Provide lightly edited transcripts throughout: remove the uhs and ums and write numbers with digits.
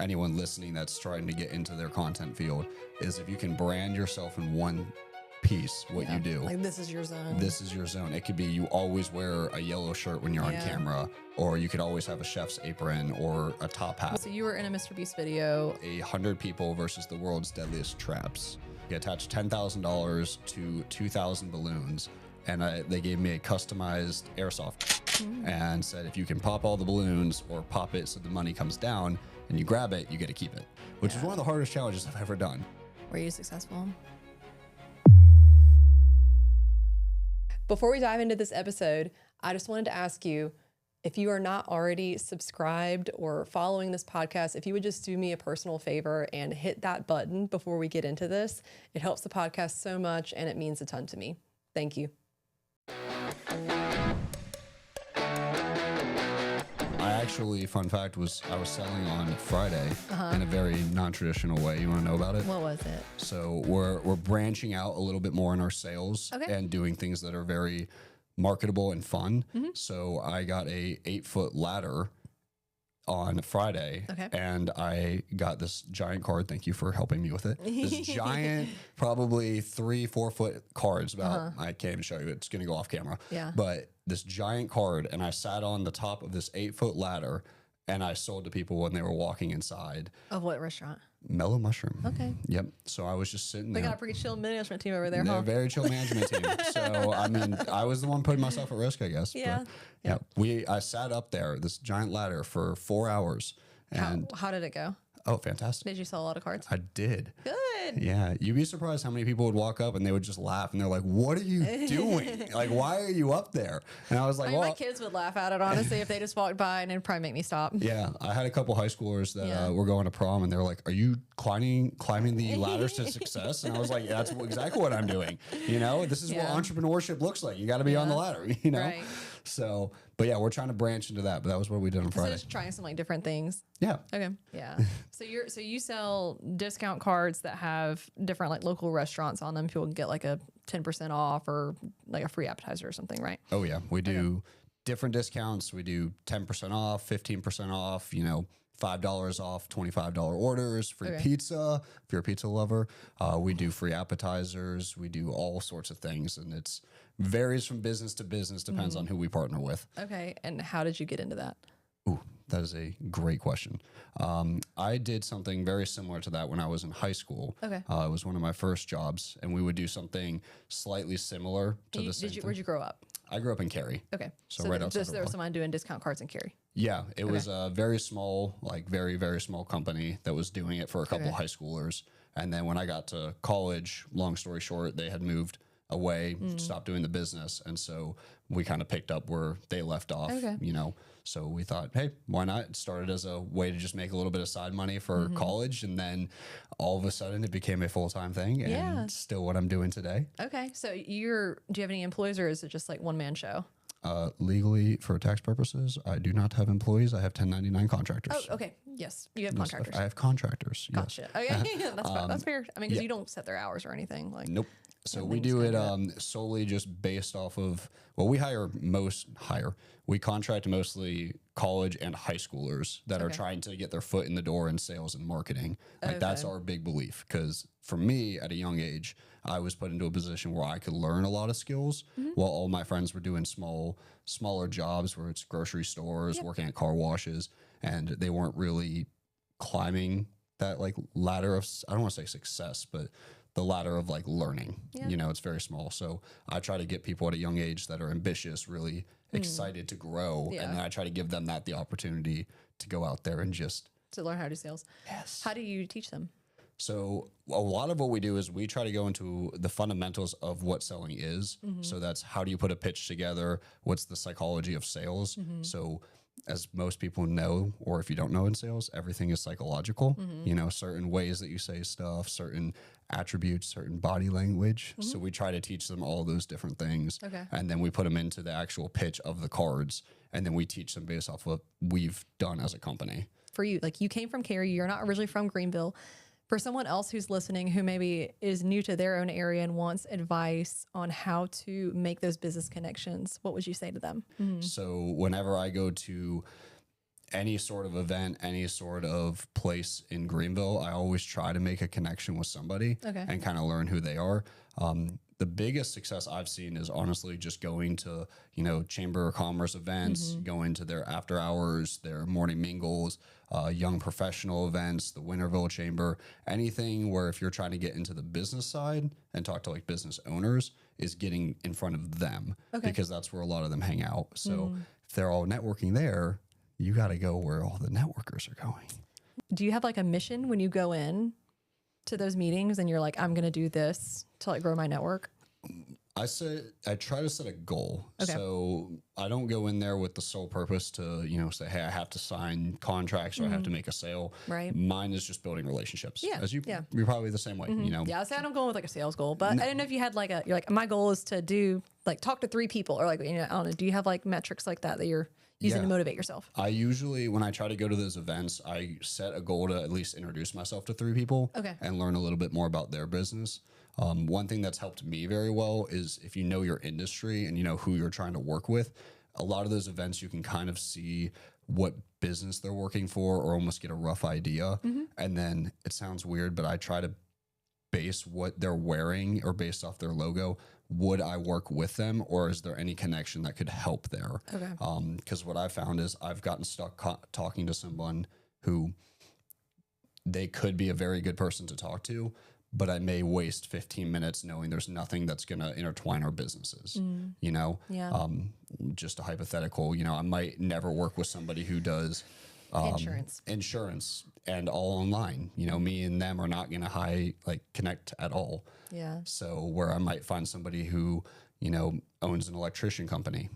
anyone listening that's trying to get into their content field is if you can brand yourself in one piece, what you do. Like, this is your zone. This is your zone. It could be you always wear a yellow shirt when you're on camera, or you could always have a chef's apron or a top hat. So you were in a Mr. Beast video. 100 people versus the world's deadliest traps. You attach $10,000 to 2,000 balloons, and they gave me a customized airsoft and said, if you can pop all the balloons or pop it so the money comes down and you grab it, you get to keep it, which is one of the hardest challenges I've ever done. Were you successful? Before we dive into this episode, I just wanted to ask you, if you are not already subscribed or following this podcast, if you would just do me a personal favor and hit that button before we get into this. It helps the podcast so much and it means a ton to me. Thank you. Actually, fun fact was I was selling on Friday in a very non-traditional way. You want to know about it? What was it? So we're branching out a little bit more in our sales and doing things that are very marketable and fun. So I got a 8-foot ladder on Friday and I got this giant card. Thank you for helping me with it. This giant, probably 3-4 foot cards about, I can't even show you. It's going to go off camera. Yeah. But this giant card, and I sat on the top of this 8-foot ladder and I sold to people when they were walking inside. Of what restaurant? Mellow Mushroom. Okay. Yep. So I was just sitting there. They got a pretty chill management team over there, They're a very chill management team. So, I mean, I was the one putting myself at risk, I guess. Yeah. But, yeah. I sat up there, this giant ladder, for 4 hours. And How did it go? Oh, fantastic. Did you sell a lot of cards? I did. Good. Yeah. You'd be surprised how many people would walk up and they would just laugh and they're like, what are you doing? Like, why are you up there? And I was like, my kids would laugh at it, honestly, if they just walked by, and it'd probably make me stop. Yeah. I had a couple high schoolers that were going to prom and they were like, are you climbing the ladders to success? And I was like, yeah, that's exactly what I'm doing. You know, this is what entrepreneurship looks like. You got to be on the ladder, you know? Right. So, but yeah, we're trying to branch into that, but that was what we did on Friday. So just trying some like different things. Yeah. Okay. Yeah. So you sell discount cards that have different like local restaurants on them. People can get like a 10% off or like a free appetizer or something, right? Oh yeah. We do different discounts. We do 10% off, 15% off, you know, $5 off, $25 orders, free pizza, if you're a pizza lover. We do free appetizers. We do all sorts of things, and it's varies from business to business, depends on who we partner with. Okay. And how did you get into that? Ooh, that is a great question. I did something very similar to that when I was in high school. Okay. It was one of my first jobs, and we would do something slightly similar to the same thing. Where'd you grow up? I grew up in Cary. Okay. So right outside there was someone doing discount cards in Cary. Yeah, it was a very small, like very, very small company that was doing it for a couple high schoolers. And then when I got to college, long story short, they had moved away, stopped doing the business. And so we kind of picked up where they left off, you know. So we thought, hey, why not? It started as a way to just make a little bit of side money for college. And then all of a sudden it became a full-time thing and still what I'm doing today. Okay. So do you have any employees, or is it just like one-man show? Legally, for tax purposes, I do not have employees. I have 1099 contractors. Oh, okay. Yes. You have contractors. I have contractors. Gotcha. Yes. Okay. That's fair. I mean, because you don't set their hours or anything. Like. Nope. So we do it solely just based off of, well, we contract mostly college and high schoolers that are trying to get their foot in the door in sales and marketing. Like that's our big belief. Because for me, at a young age, I was put into a position where I could learn a lot of skills while all my friends were doing smaller jobs where it's grocery stores, working at car washes, and they weren't really climbing that like ladder of, I don't want to say success, but the ladder of like learning. You know, it's very small. So I try to get people at a young age that are ambitious, really excited to grow. And then I try to give them the opportunity to go out there and just to learn how to do sales. Yes. How do you teach them? So a lot of what we do is we try to go into the fundamentals of what selling is. So that's how do you put a pitch together? What's the psychology of sales? So as most people know, or if you don't know in sales, everything is psychological. You know, certain ways that you say stuff, certain attributes, certain body language. So we try to teach them all those different things. And then we put them into the actual pitch of the cards. And then we teach them based off what we've done as a company. For you, like you came from Cary, you're not originally from Greenville. For someone else who's listening who maybe is new to their own area and wants advice on how to make those business connections, what would you say to them? So whenever I go to any sort of event, any sort of place in Greenville, I always try to make a connection with somebody and kind of learn who they are. The biggest success I've seen is honestly just going to, Chamber of Commerce events, going to their after hours, their morning mingles, young professional events, the Winterville Chamber, anything where if you're trying to get into the business side and talk to like business owners is getting in front of them because that's where a lot of them hang out. So if they're all networking there, you got to go where all the networkers are going. Do you have like a mission when you go in to those meetings and you're like, I'm going to do this to like grow my network? I try to set a goal. So I don't go in there with the sole purpose to, say, hey, I have to sign contracts or I have to make a sale. Right. Mine is just building relationships. Yeah. You're probably the same way, Yeah. So I don't go with like a sales goal, but I didn't know if you had like you're like, my goal is to do like talk to 3 people or like, I don't know. Do you have like metrics like that you're using to motivate yourself? I usually, when I try to go to those events, I set a goal to at least introduce myself to 3 people and learn a little bit more about their business. One thing that's helped me very well is if you know your industry and you know who you're trying to work with, a lot of those events you can kind of see what business they're working for or almost get a rough idea. And then it sounds weird, but I try to base what they're wearing or based off their logo. Would I work with them or is there any connection that could help there? Because what I found is I've gotten stuck talking to someone who they could be a very good person to talk to, but I may waste 15 minutes knowing there's nothing that's going to intertwine our businesses, just a hypothetical, I might never work with somebody who does insurance and all online, me and them are not going to connect at all. Yeah. So where I might find somebody who, owns an electrician company,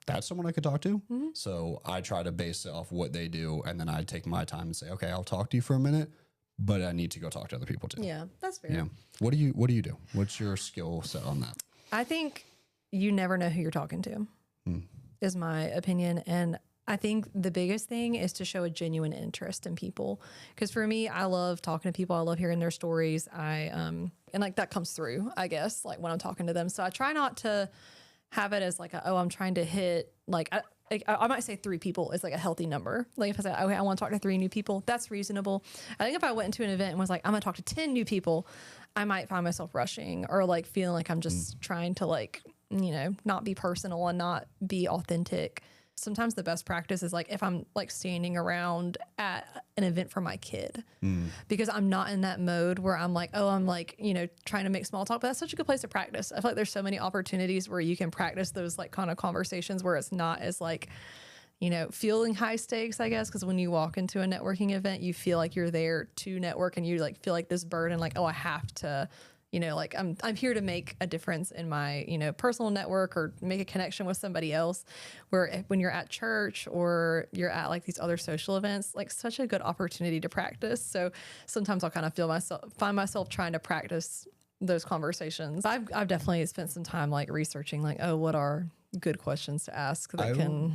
that's someone I could talk to. So I try to base it off what they do. And then I take my time and say, okay, I'll talk to you for a minute, but I need to go talk to other people too. Yeah, that's fair. What do you do? What's your skill set on that? I think you never know who you're talking to, is my opinion. And I think the biggest thing is to show a genuine interest in people. Because for me, I love talking to people. I love hearing their stories. And like that comes through, I guess, like when I'm talking to them. So I try not to have it as like, I'm trying to hit like, I might say 3 people is like a healthy number. Like if I say, okay, I want to talk to 3 new people, that's reasonable. I think if I went into an event and was like, I'm going to talk to 10 new people, I might find myself rushing or like feeling like I'm just trying to like, not be personal and not be authentic. Sometimes the best practice is like if I'm like standing around at an event for my kid because I'm not in that mode where I'm like, I'm like, trying to make small talk, but that's such a good place to practice. I feel like there's so many opportunities where you can practice those like kind of conversations where it's not as like, feeling high stakes, I guess. Cause when you walk into a networking event, you feel like you're there to network and you like feel like this burden, like, I have to, like I'm here to make a difference in my, personal network or make a connection with somebody else. Where when you're at church or you're at like these other social events, like such a good opportunity to practice. So sometimes I'll kind of find myself trying to practice those conversations. I've definitely spent some time like researching like, what are good questions to ask that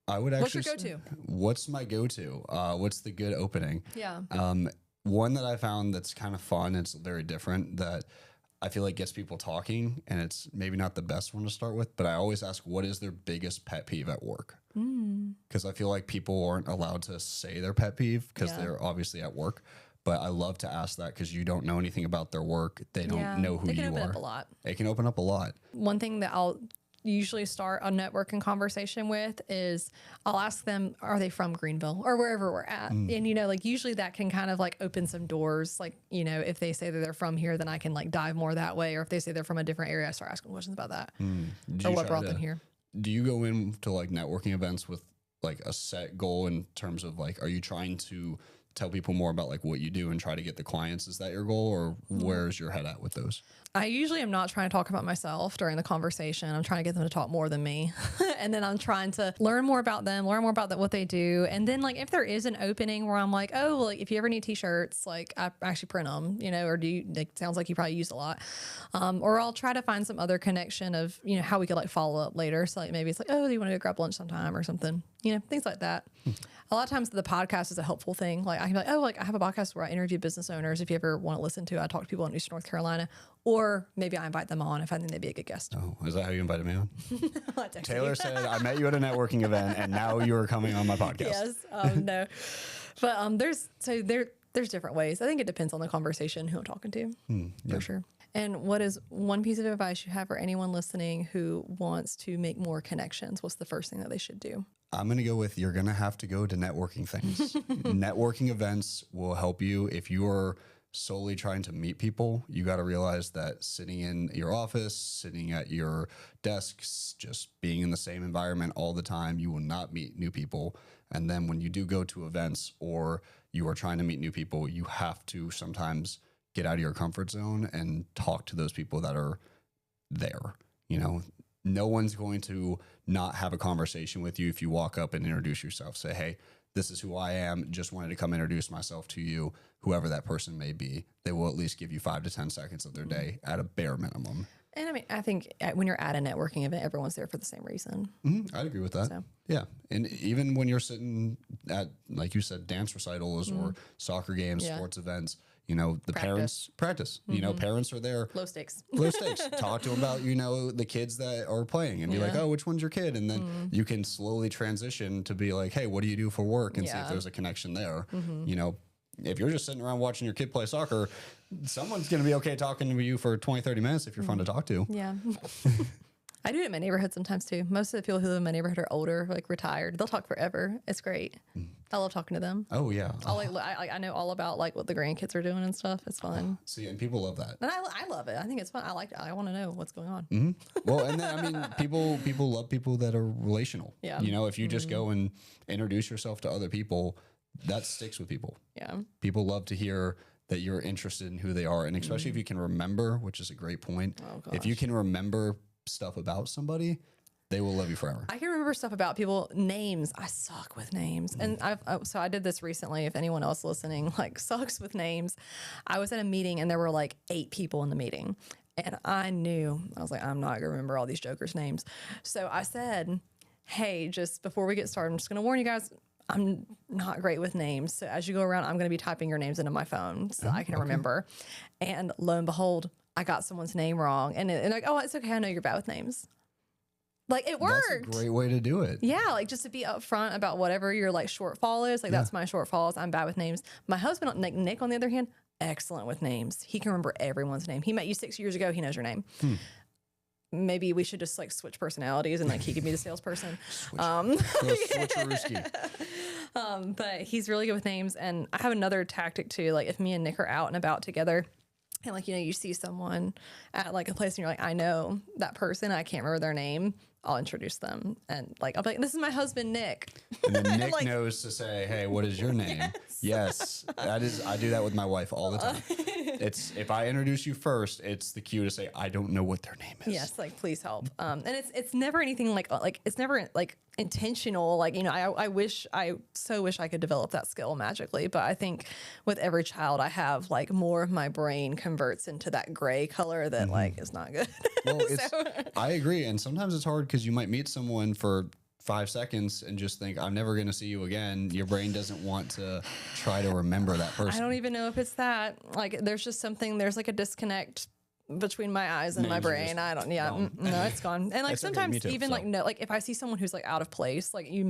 I would actually. What's your go-to? What's my go-to? What's the good opening? Yeah. One that I found that's kind of fun, it's very different, that I feel like gets people talking, and it's maybe not the best one to start with, but I always ask, what is their biggest pet peeve at work? Because I feel like people aren't allowed to say their pet peeve because they're obviously at work. But I love to ask that because you don't know anything about their work. They don't know who you are. It can open up a lot. It can open up a lot. One thing that I'll usually start a networking conversation with is I'll ask them, are they from Greenville or wherever we're at? And, like usually that can kind of like open some doors. Like, if they say that they're from here, then I can like dive more that way. Or if they say they're from a different area, I start asking questions about that. Or what brought them here. Do you go into like networking events with like a set goal in terms of like, are you trying to tell people more about like what you do and try to get the clients? Is that your goal, or where's your head at with those? I usually am not trying to talk about myself during the conversation. I'm trying to get them to talk more than me. And then I'm trying to learn more about them, learn more about what they do. And then like, if there is an opening where I'm like, like if you ever need t-shirts, like I actually print them, or do you, like, sounds like you probably use a lot. Or I'll try to find some other connection of, how we could like follow up later. So like, maybe it's like, do you want to go grab lunch sometime or something, things like that. a lot of times the podcast is a helpful thing. Like I can be like, oh, like I have a podcast where I interview business owners. If you ever want to listen to, I talk to people in Eastern North Carolina, or maybe I invite them on if I think they'd be a good guest. Oh, is that how you invited me on? Taylor you. said, I met you at a networking event and now you are coming on my podcast. Yes. No, but there's different ways. I think it depends on the conversation, who I'm talking to, for sure. And what is one piece of advice you have for anyone listening who wants to make more connections? What's the first thing that they should do? I'm going to go with, you're going to have to go to networking things. Networking events will help you. If you are solely trying to meet people, you got to realize that sitting in your office, sitting at your desks, just being in the same environment all the time, you will not meet new people. And then when you do go to events or you are trying to meet new people, you have to sometimes get out of your comfort zone and talk to those people that are there. You know, no one's going to not have a conversation with you if you walk up and introduce yourself. Say, hey, this is who I am. Just wanted to come introduce myself to you, whoever that person may be. They will at least give you 5 to 10 seconds of their day at a bare minimum. And I mean, I think when you're at a networking event, everyone's there for the same reason. I'd agree with that. So. Yeah. And even when you're sitting at, like you said, dance recitals or soccer games, sports events, you know, the parents practice, you know, parents are there. Low stakes. Low stakes. Talk to them about, you know, the kids that are playing and be like, oh, which one's your kid? And then you can slowly transition to be like, hey, what do you do for work? And see if there's a connection there. You know, if you're just sitting around watching your kid play soccer, someone's going to be okay talking to you for 20, 30 minutes if you're fun to talk to. Yeah. I do it in my neighborhood sometimes too. Most of the people who live in my neighborhood are older, like retired. They'll talk forever. It's great. I love talking to them. Oh yeah. I know all about like what the grandkids are doing and stuff. It's fun. See, and people love that. And I love it. I think it's fun. I want to know what's going on. Well, and then, I mean, people love people that are relational. Yeah. You know, if you just go and introduce yourself to other people, that sticks with people. Yeah. People love to hear that you're interested in who they are. And especially if you can remember, which is a great point. Oh, gosh. If you can remember stuff about somebody, they will love you forever. I can remember stuff about people, names. I suck with names. And so I did this recently. If anyone else listening like sucks with names, I was at a meeting and there were like 8 people in the meeting. And I was like, I'm not going to remember all these jokers' names. So I said, hey, just before we get started, I'm just going to warn you guys, I'm not great with names. So as you go around, I'm going to be typing your names into my phone so I can remember. And lo and behold, I got someone's name wrong. And like, oh, it's okay. I know you're bad with names. Like it worked. That's a great way to do it. Yeah. Like just to be upfront about whatever your like shortfall is. Like that's my shortfalls. I'm bad with names. My husband, like Nick, on the other hand, excellent with names. He can remember everyone's name. He met you 6 years ago. He knows your name. Maybe we should just like switch personalities and like he could be the salesperson. But he's really good with names. And I have another tactic too. Like if me and Nick are out and about together and like, you know, you see someone at like a place and you're like, I know that person. I can't remember their name. I'll introduce them. And like, I'll be like, this is my husband, Nick. And then Nick knows to say, hey, what is your name? Yes. I do that with my wife all the time. It's if I introduce you first, it's the cue to say, I don't know what their name is. Yes. Like, please help. And it's never anything like it's never like intentional. Like, you know, I so wish I could develop that skill magically, but I think with every child I have, like more of my brain converts into that gray color that like is not good. Well, I agree. And sometimes it's hard because you might meet someone for 5 seconds and just think, I'm never going to see you again. Your brain doesn't want to try to remember that person. I don't even know if it's that. Like, there's just something, there's like a disconnect between my eyes and my brain. No, it's gone. And like it's sometimes okay, even like, no, like if I see someone who's like out of place, like I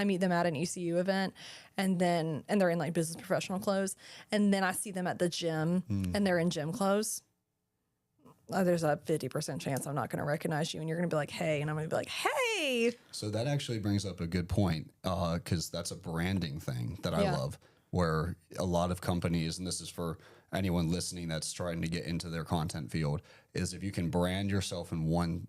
meet them at an ECU event and they're in like business professional clothes. And then I see them at the gym and they're in gym clothes. There's a 50% chance I'm not going to recognize you and you're going to be like, hey, and I'm going to be like, hey. So that actually brings up a good point because that's a branding thing that I love where a lot of companies, and this is for anyone listening that's trying to get into their content field, is if you can brand yourself in one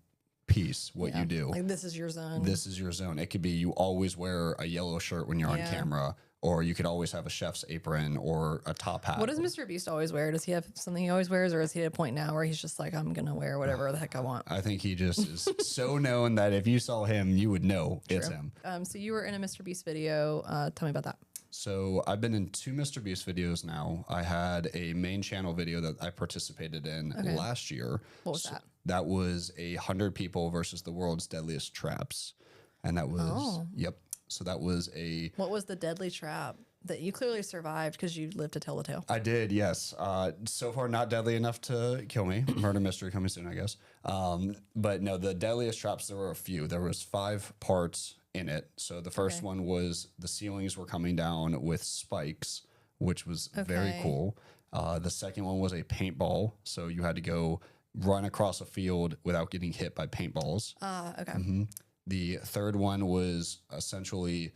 piece, what you do. Like this is your zone. This is your zone. It could be you always wear a yellow shirt when you're on camera. Or you could always have a chef's apron or a top hat. What does Mr. Beast always wear? Does he have something he always wears? Or is he at a point now where he's just like, I'm going to wear whatever the heck I want? I think he just is so known that if you saw him, you would know it's him. So you were in a Mr. Beast video. Tell me about that. So I've been in 2 Mr. Beast videos now. I had a main channel video that I participated in last year. What was that? That was 100 people versus the world's deadliest traps. And that was, So that was What was the deadly trap that you clearly survived because you lived to tell the tale? I did, yes. So far, not deadly enough to kill me. Murder mystery coming soon, I guess. But no, the deadliest traps, there were a few. There was 5 parts in it. So the first one was the ceilings were coming down with spikes, which was very cool. The second one was a paintball. So you had to go run across a field without getting hit by paintballs. The third one was essentially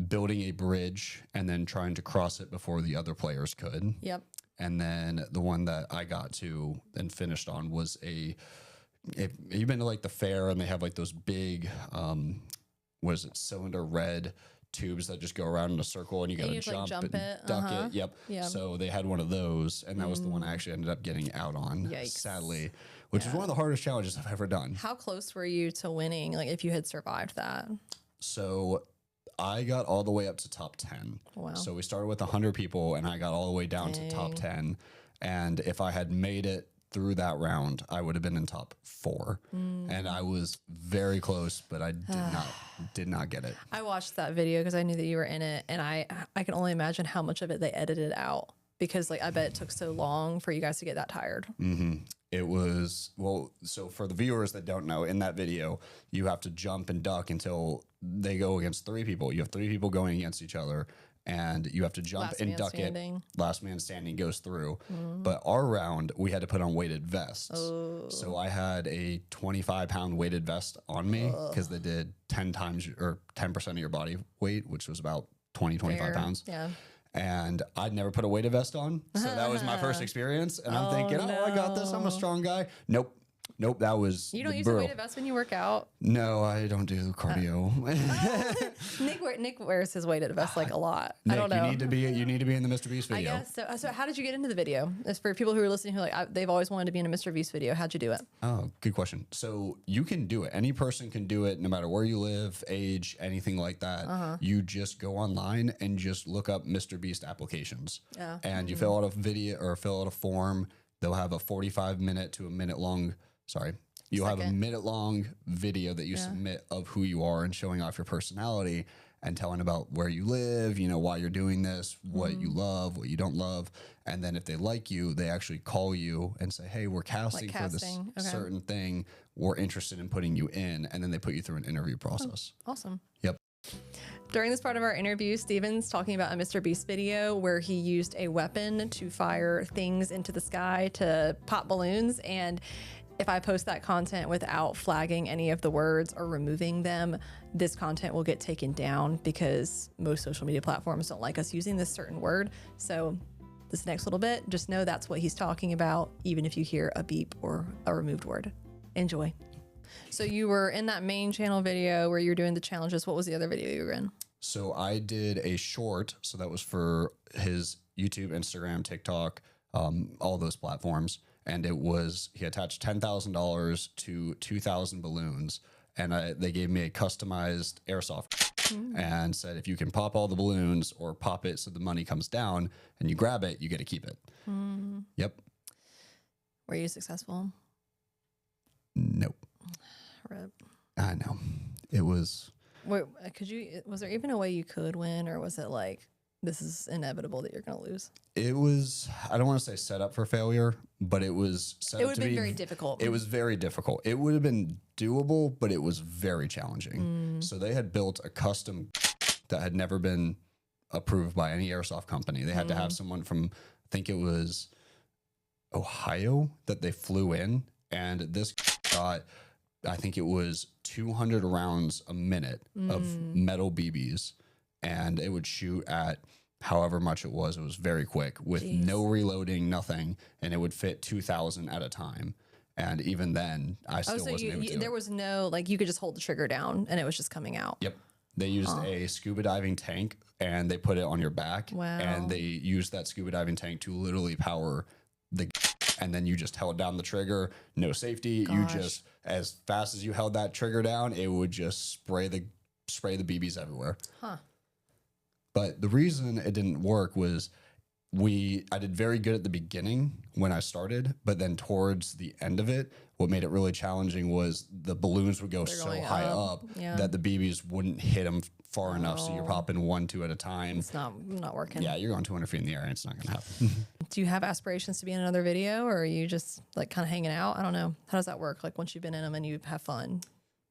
building a bridge and then trying to cross it before the other players could. Yep. And then the one that I got to and finished on was you've been to like the fair and they have like those big, cylinder red tubes that just go around in a circle and you got to jump and it. duck it. Yep. So they had one of those and that was the one I actually ended up getting out on, sadly, which is one of the hardest challenges I've ever done. How close were you to winning? Like if you had survived that? So I got all the way up to top 10. Wow. So we started with 100 people and I got all the way down to top 10. And if I had made it through that round, I would have been in top 4. And I was very close, but I did not get it. I watched that video because I knew that you were in it. And I can only imagine how much of it they edited out because like I bet it took so long for you guys to get that tired. It was, so for the viewers that don't know, in that video, you have to jump and duck until they go against 3 people. You have 3 people going against each other, and you have to jump and duck it. Last man standing goes through. But our round, we had to put on weighted vests. So I had a 25-pound weighted vest on me because they did 10 times or 10% of your body weight, which was about 25 pounds. Yeah. And I'd never put a weighted vest on. So that was my first experience. And I'm thinking, I got this. I'm a strong guy. Nope. That was You don't use a weighted vest when you work out? No, I don't do cardio. Nick wears his weighted vest like a lot. Nick, I don't know. You need to be in the Mr. Beast video. I guess so. So how did you get into the video? As for people who are listening who they've always wanted to be in a Mr. Beast video. How'd you do it? Oh, good question. So you can do it. Any person can do it, no matter where you live, age, anything like that. You just go online and just look up Mr. Beast applications. And you fill out a video or fill out a form. They'll have a 45-minute to a minute long. You'll have a minute-long video that you submit of who you are and showing off your personality and telling about where you live, why you're doing this, what you love, what you don't love. And then if they like you, they actually call you and say, hey, we're casting for this certain thing. We're interested in putting you in. And then they put you through an interview process. Awesome. Yep. During this part of our interview, Steven's talking about a Mr. Beast video where he used a weapon to fire things into the sky to pop balloons. And if I post that content without flagging any of the words or removing them, this content will get taken down because most social media platforms don't like us using this certain word. So this next little bit, just know that's what he's talking about, even if you hear a beep or a removed word. Enjoy. So you were in that main channel video where you were doing the challenges. What was the other video you were in? So I did a short. So that was for his YouTube, Instagram, TikTok, all those platforms. And it was, he attached $10,000 to 2,000 balloons. And they gave me a customized airsoft and said, if you can pop all the balloons or pop it so the money comes down and you grab it, you get to keep it. Yep. Were you successful? Nope. Rip. I know. It was. Wait, was there even a way you could win, or was it like, this is inevitable that you're going to lose? It was, I don't want to say set up for failure, but it was set up to be. It would have been very difficult. It was very difficult. It would have been doable, but it was very challenging. So they had built a custom that had never been approved by any airsoft company. They had to have someone from, I think it was Ohio, that they flew in. And this got, I think it was 200 rounds a minute of metal BBs. And it would shoot at however much it was. It was very quick with no reloading, nothing. And it would fit 2,000 at a time. And even then, I still wasn't able to. There was no, like, you could just hold the trigger down and it was just coming out. Yep. They used a scuba diving tank and they put it on your back. Wow. And they used that scuba diving tank to literally power the, and then you just held down the trigger, no safety. Gosh. You just, as fast as you held that trigger down, it would just spray the BBs everywhere. Huh. But the reason it didn't work was I did very good at the beginning when I started, but then towards the end of it, what made it really challenging was the balloons would go so high up that the BBs wouldn't hit them far enough so you're popping 1, 2 at a time. It's not working. Yeah, you're going 200 feet in the air and it's not going to happen. Do you have aspirations to be in another video, or are you just like kind of hanging out? I don't know. How does that work? Like once you've been in them and you have fun?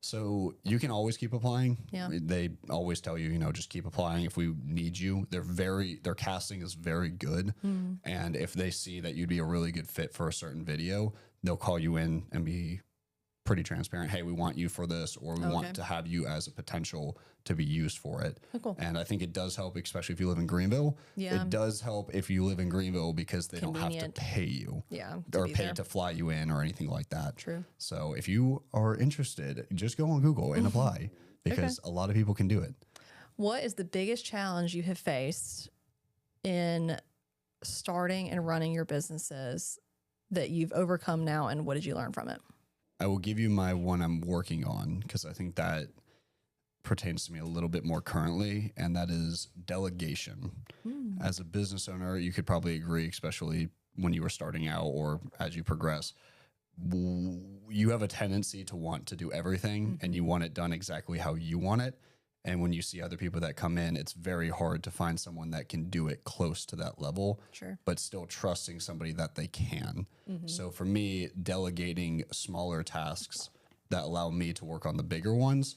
So you can always keep applying. Yeah. They always tell you, just keep applying if we need you. Their casting is very good. And if they see that you'd be a really good fit for a certain video, they'll call you in and be pretty transparent. Hey, we want you for this, or we want to have you as a potential to be used for it. Oh, cool. And I think it does help, especially if you live in Greenville. Yeah. It does help if you live in Greenville because they don't have to pay you. Yeah. Or pay to fly you in or anything like that. True. So if you are interested, just go on Google and apply because a lot of people can do it. What is the biggest challenge you have faced in starting and running your businesses that you've overcome now, and what did you learn from it? I will give you my one I'm working on because I think that pertains to me a little bit more currently, and that is delegation. As a business owner, you could probably agree, especially when you were starting out or as you progress, you have a tendency to want to do everything and you want it done exactly how you want it. And when you see other people that come in, it's very hard to find someone that can do it close to that level, but still trusting somebody that they can. So for me, delegating smaller tasks that allow me to work on the bigger ones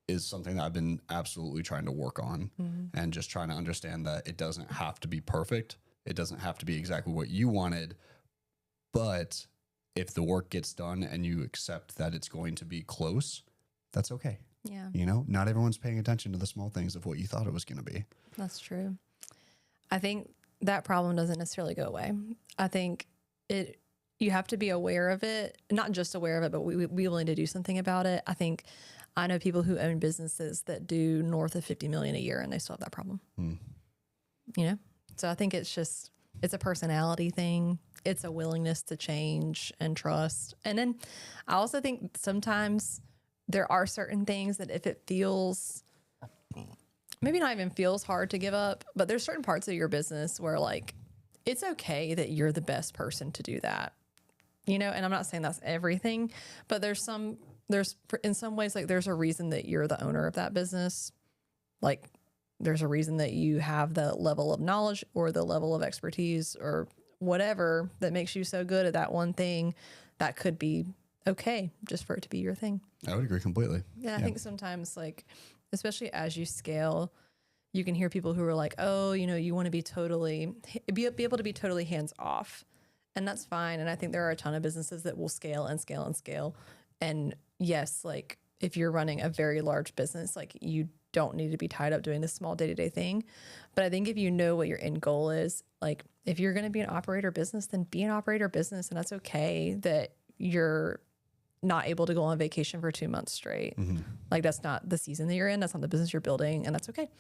is something that I've been absolutely trying to work on and just trying to understand that it doesn't have to be perfect. It doesn't have to be exactly what you wanted, but if the work gets done and you accept that it's going to be close, that's okay. Yeah. Not everyone's paying attention to the small things of what you thought it was going to be. That's true. I think that problem doesn't necessarily go away. I think you have to be aware of it, not just aware of it, but be willing to do something about it. I know people who own businesses that do north of 50 million a year and they still have that problem. So I think it's a personality thing. It's a willingness to change and trust. And then I also think sometimes there are certain things that if it feels, maybe not even feels hard to give up, but there's certain parts of your business where like, it's okay that you're the best person to do that, and I'm not saying that's everything, but there's in some ways, like there's a reason that you're the owner of that business. Like there's a reason that you have the level of knowledge or the level of expertise or whatever that makes you so good at that one thing that could be okay just for it to be your thing. I would agree completely. Yeah, I think sometimes, like, especially as you scale, you can hear people who are like, oh, you want to be able to be totally hands off. And that's fine. And I think there are a ton of businesses that will scale and scale and scale. And yes, like if you're running a very large business, like you don't need to be tied up doing this small day-to-day thing. But I think if you know what your end goal is, like if you're going to be an operator business, then be an operator business. And that's okay that you're not able to go on vacation for 2 months straight. Like that's not the season that you're in. That's not the business you're building. And that's okay.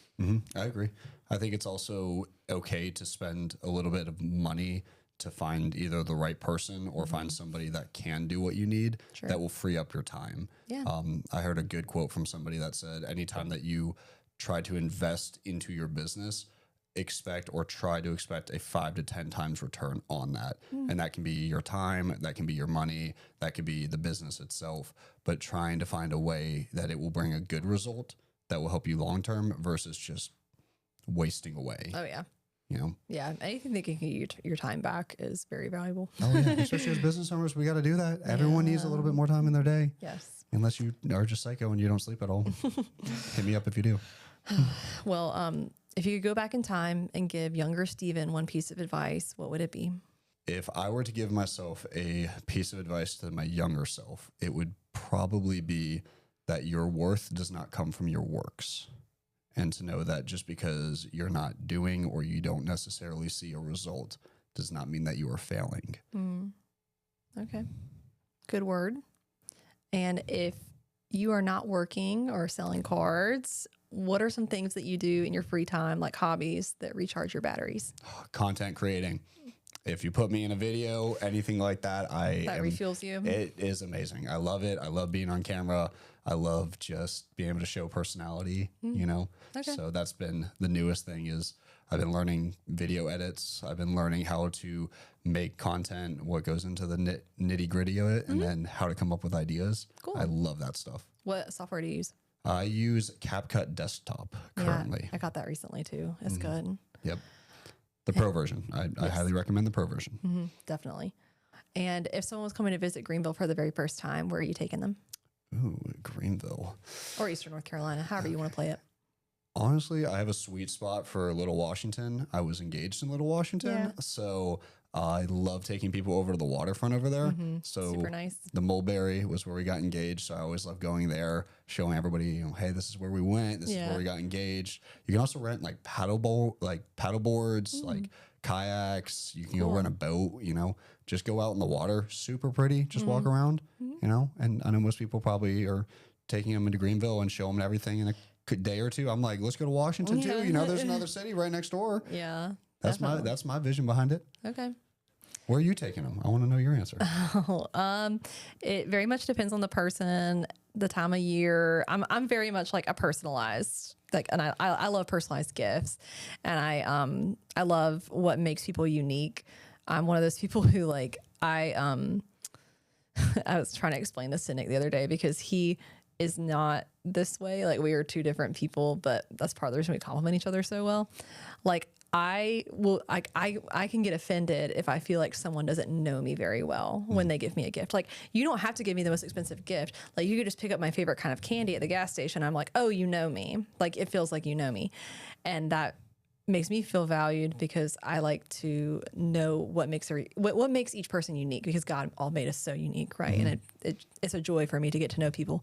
I agree. I think it's also okay to spend a little bit of money to find either the right person or find somebody that can do what you need that will free up your time. Yeah. I heard a good quote from somebody that said, anytime that you try to invest into your business, try to expect a 5 to 10 times return on that. And that can be your time, that can be your money, that could be the business itself, but trying to find a way that it will bring a good result that will help you long-term versus just wasting away. Oh yeah. Yeah, anything that can get your time back is very valuable. Oh yeah, especially as business owners, we got to do that. Everyone needs a little bit more time in their day. Yes. Unless you are just psycho and you don't sleep at all. Hit me up if you do. Well, if you could go back in time and give younger Steven one piece of advice, what would it be? If I were to give myself a piece of advice to my younger self, it would probably be that your worth does not come from your works. And to know that just because you're not doing or you don't necessarily see a result does not mean that you are failing. Okay. Good word. And if you are not working or selling cards, what are some things that you do in your free time, like hobbies that recharge your batteries? Content creating. If you put me in a video, anything like that, that refuels you. It is amazing. I love it. I love being on camera. I love just being able to show personality, Okay. So that's been the newest thing is I've been learning video edits. I've been learning how to make content, what goes into the nitty gritty of it, and then how to come up with ideas. Cool. I love that stuff. What software do you use? I use CapCut Desktop currently. Yeah, I got that recently too. It's good. Yep. The Pro version. I highly recommend the Pro version. Definitely. And if someone was coming to visit Greenville for the very first time, where are you taking them? Ooh, Greenville. Or Eastern North Carolina, however you want to play it. Honestly, I have a sweet spot for Little Washington. I was engaged in Little Washington, so I love taking people over to the waterfront over there. So Super nice. The Mulberry was where we got engaged, so I always love going there, showing everybody, hey, this is where we went, this is where we got engaged. You can also rent like paddle boards, like kayaks. You can go rent a boat. Just go out in the water. Super pretty. Just walk around. And I know most people probably are taking them into Greenville and show them everything in a day or two. I'm like, let's go to Washington too. There's another city right next door. Yeah, that's my vision behind it. Okay. Where are you taking them? I want to know your answer. It very much depends on the person, the time of year. I'm very much like a personalized, and I love personalized gifts, and I love what makes people unique. I'm one of those people who I was trying to explain this to Nick the other day because he is not this way. Like, we are two different people, but that's part of the reason we complement each other so well. Like, I can get offended if I feel like someone doesn't know me very well when they give me a gift. Like, you don't have to give me the most expensive gift. Like, you could just pick up my favorite kind of candy at the gas station. I'm like, oh, you know me. Like, it feels like you know me. And that makes me feel valued because I like to know what makes each person unique, because God all made us so unique, right? And it's a joy for me to get to know people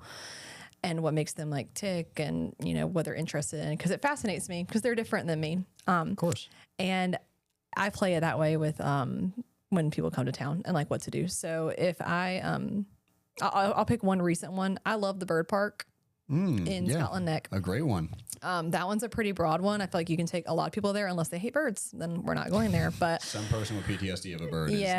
and what makes them tick and what they're interested in, because it fascinates me because they're different than me. Of course. And I play it that way with when people come to town and what to do. So if I'll pick one recent one. I love the Bird Park in Scotland Neck. A great one. That one's a pretty broad one. I feel like you can take a lot of people there unless they hate birds. Then we're not going there. But some person with PTSD of a bird is not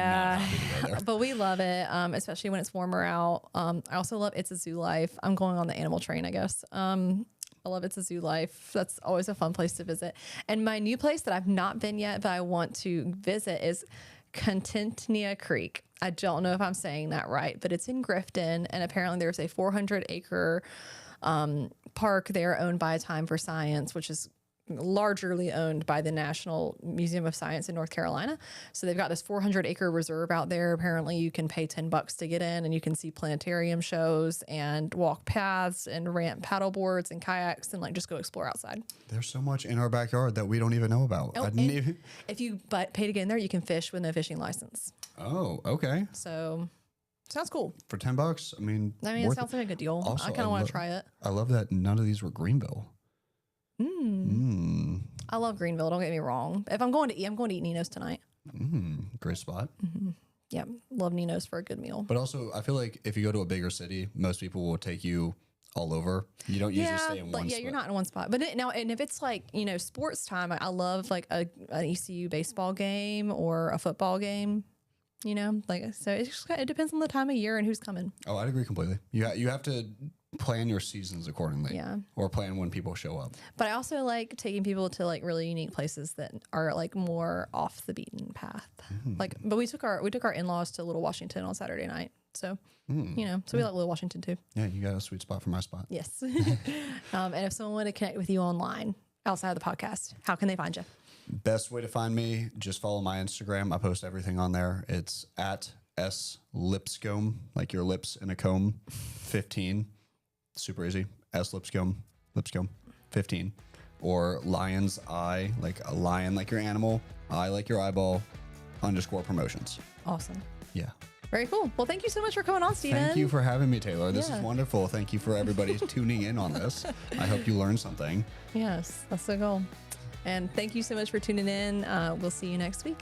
happy to go there. But we love it, especially when it's warmer out. I also love It's a Zoo Life. I'm going on the animal train, I guess. I love It's a Zoo Life. That's always a fun place to visit. And my new place that I've not been yet, but I want to visit is Contentnia Creek. I don't know if I'm saying that right, but it's in Grifton. And apparently there's a 400-acre park there owned by Time for Science, which is largely owned by the National Museum of Science in North Carolina. So they've got this 400-acre reserve out there. Apparently you can pay $10 to get in, and you can see planetarium shows and walk paths and rent paddle boards and kayaks and just go explore outside. There's so much in our backyard that we don't even know about. If you pay to get in there, you can fish with no fishing license. Oh, okay. So sounds cool. For $10, I mean, it sounds like a good deal. Also, I kind of want to try it. I love that none of these were Greenville. I love Greenville. Don't get me wrong. If I'm going to eat, I'm going to eat Nino's tonight. Great spot. Yeah, love Nino's for a good meal. But also, I feel like if you go to a bigger city, most people will take you all over. You don't usually stay in one spot. Yeah, you're not in one spot. But and if it's sports time, I love an ECU baseball game or a football game. So it depends on the time of year and who's coming. Oh, I'd agree completely. You have to plan your seasons accordingly. Yeah. Or plan when people show up. But I also like taking people to really unique places that are more off the beaten path. But we took our in-laws to Little Washington on Saturday night. So, so we like Little Washington too. Yeah, you got a sweet spot for my spot. Yes. And if someone wanted to connect with you online outside of the podcast, how can they find you? Best way to find me, just follow my Instagram. I post everything on there. It's at @slipscomb, like your lips in a comb, 15. Super easy. Lipscomb 15. Or lion's eye, like a lion, like your animal, eye like your eyeball, _promotions. Awesome. Yeah. Very cool. Well, thank you so much for coming on, Steven. Thank you for having me, Taylor. This is wonderful. Thank you for everybody tuning in on this. I hope you learned something. Yes, that's the goal. And thank you so much for tuning in. We'll see you next week.